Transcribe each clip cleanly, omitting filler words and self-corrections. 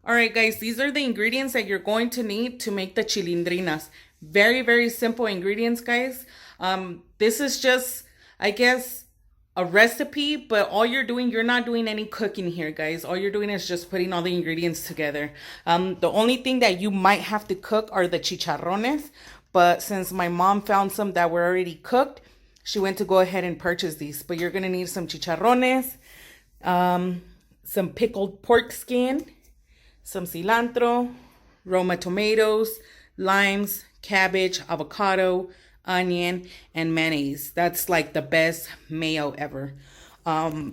All right, guys, these are the ingredients that you're going to need to make the chilindrinas. Very, very simple ingredients, guys. This is just, I guess, a recipe, but all you're not doing any cooking here, guys. All you're doing is just putting all the ingredients together. The only thing that you might have to cook are the chicharrones, but since my mom found some that were already cooked, she went to go ahead and purchase these. But you're gonna need some chicharrones, some pickled pork skin, some cilantro, Roma tomatoes, limes, cabbage, avocado, onion, and mayonnaise. That's like the best mayo ever. Other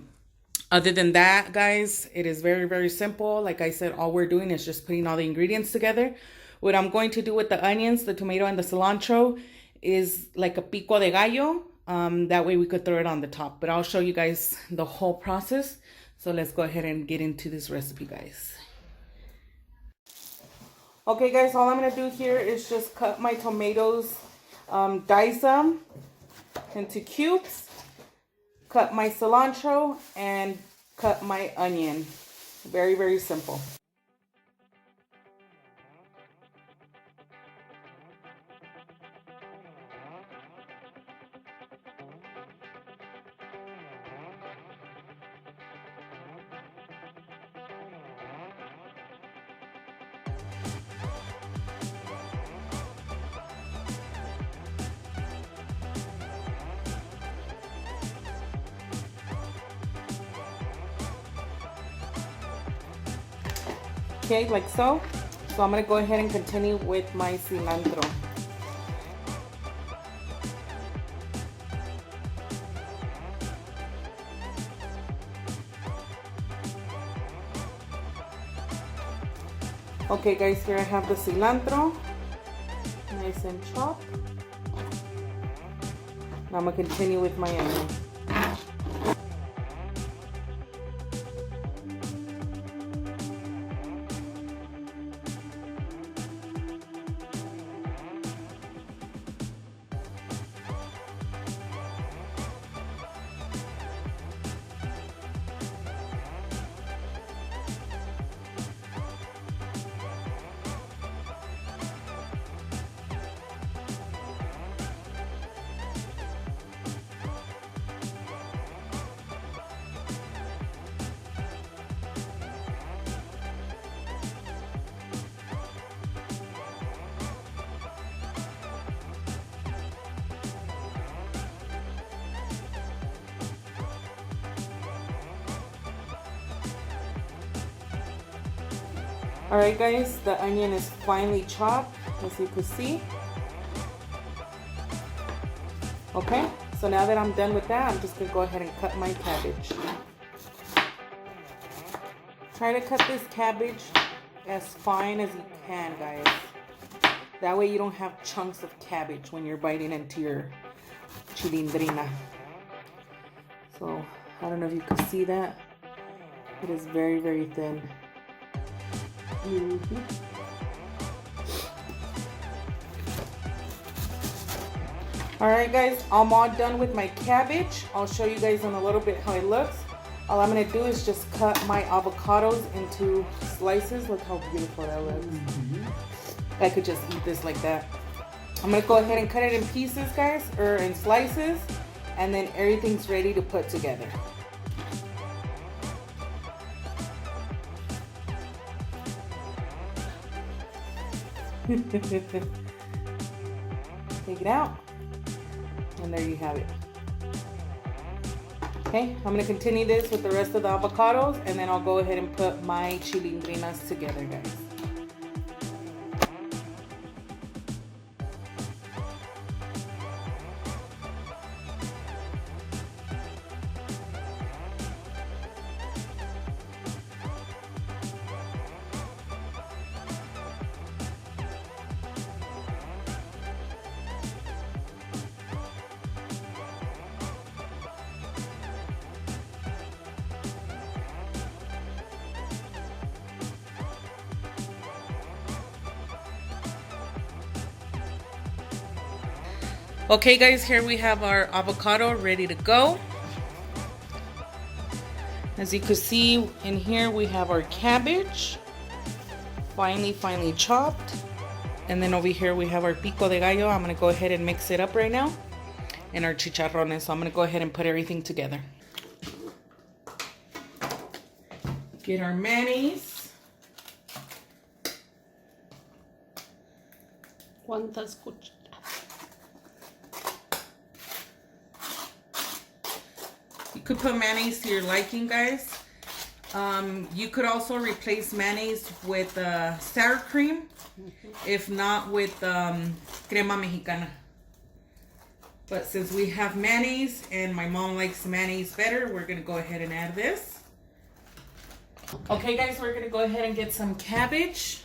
than that, guys, it is very, very simple. Like I said, all we're doing is just putting all the ingredients together. What I'm going to do with the onions, the tomato, and the cilantro is like a pico de gallo. That way we could throw it on the top. But I'll show you guys the whole process. So let's go ahead and get into this recipe, guys. Okay, guys, all I'm going to do here is just cut my tomatoes, dice them into cubes, cut my cilantro, and cut my onion. Very, very simple. Okay, like so. So I'm going to go ahead and continue with my cilantro. Okay, guys, here I have the cilantro, nice and chopped. Now I'm going to continue with my onion. Alright, guys, the onion is finely chopped, as you can see. Okay, so now that I'm done with that, I'm just going to go ahead and cut my cabbage. Try to cut this cabbage as fine as you can, guys. That way you don't have chunks of cabbage when you're biting into your chilindrina. So, I don't know if you can see that. It is very, very thin. Alright, guys, I'm all done with my cabbage. I'll show you guys in a little bit how it looks. All I'm going to do is just cut my avocados into slices. Look how beautiful that looks. I could just eat this like that. I'm going to go ahead and cut it in pieces, guys, or in slices, and then everything's ready to put together. Take it out, and there you have it. Okay, I'm going to continue this with the rest of the avocados, and then I'll go ahead and put my chilindrinas together, guys. Okay, guys, here we have our avocado ready to go. As you can see in here, we have our cabbage. finely chopped. And then over here we have our Pico De Gallo. I'm gonna go ahead and mix it up right now. And our chicharrones. So I'm gonna go ahead and put everything together. Get our mayonnaise. ¿Cuántas cucharas? You could put mayonnaise to your liking, guys. You could also replace mayonnaise with sour cream, if not with crema mexicana. But since we have mayonnaise and my mom likes mayonnaise better, we're gonna go ahead and add this. Okay, guys, we're gonna go ahead and get some cabbage.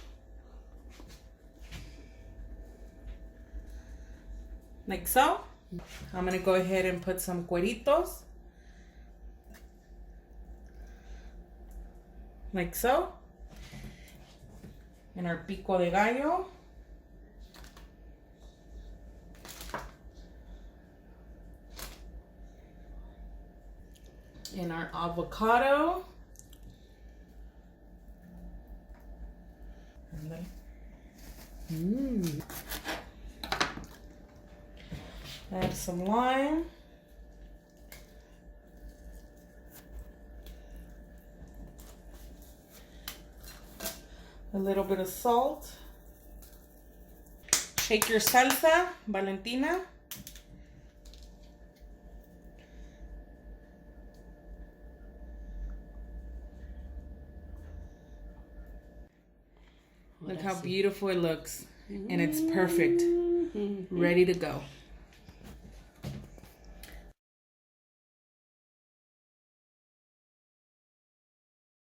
Like so. I'm gonna go ahead and put some cueritos. Like so. And our Pico De Gallo. And our avocado. Add some lime. A little bit of salt. Shake your salsa, Valentina. Look how beautiful it looks. And it's perfect. Ready to go.